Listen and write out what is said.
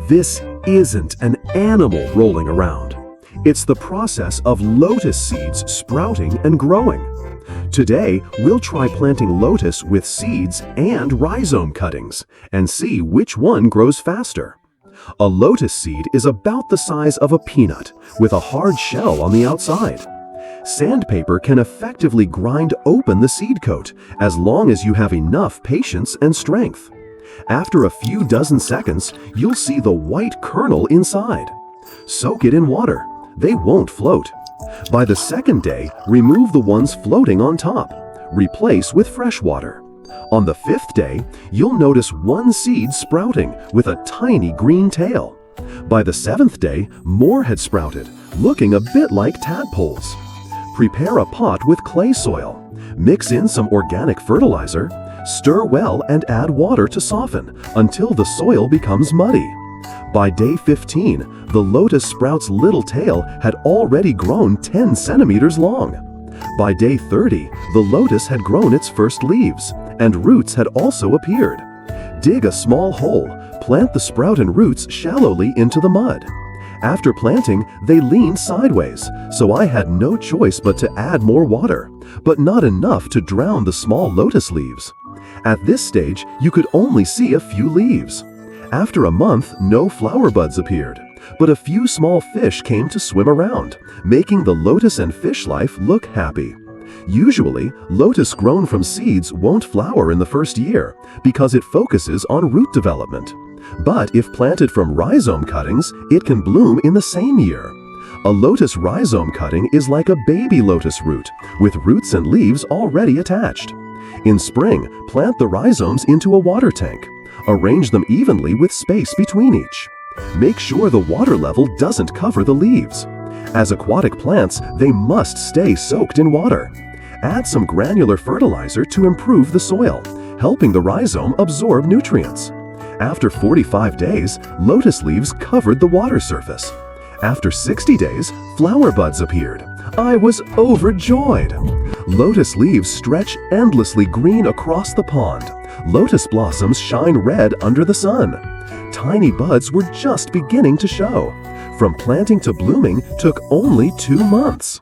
This isn't an animal rolling around. It's the process of lotus seeds sprouting and growing. Today, we'll try planting lotus with seeds and rhizome cuttings and see which one grows faster. A lotus seed is about the size of a peanut with a hard shell on the outside. Sandpaper can effectively grind open the seed coat as long as you have enough patience and strength. After a few dozen seconds, you'll see the white kernel inside. Soak it in water. They won't float. By the second day, remove the ones floating on top. Replace with fresh water. On the fifth day, you'll notice one seed sprouting with a tiny green tail. By the seventh day, more had sprouted, looking a bit like tadpoles. Prepare a pot with clay soil. Mix in some organic fertilizer. Stir well and add water to soften until the soil becomes muddy. By day 15, the lotus sprout's little tail had already grown 10 centimeters long. By day 30, the lotus had grown its first leaves, and roots had also appeared. Dig a small hole, plant the sprout and roots shallowly into the mud. After planting, they leaned sideways, so I had no choice but to add more water, but not enough to drown the small lotus leaves. At this stage, you could only see a few leaves. After a month, no flower buds appeared, but a few small fish came to swim around, making the lotus and fish life look happy. Usually, lotus grown from seeds won't flower in the first year because it focuses on root development. But if planted from rhizome cuttings, it can bloom in the same year. A lotus rhizome cutting is like a baby lotus root, with roots and leaves already attached. In spring, plant the rhizomes into a water tank. Arrange them evenly with space between each. Make sure the water level doesn't cover the leaves. As aquatic plants, they must stay soaked in water. Add some granular fertilizer to improve the soil, helping the rhizome absorb nutrients. After 45 days, lotus leaves covered the water surface. After 60 days, flower buds appeared. I was overjoyed. Lotus leaves stretch endlessly green across the pond. Lotus blossoms shine red under the sun. Tiny buds were just beginning to show. From planting to blooming took only 2 months.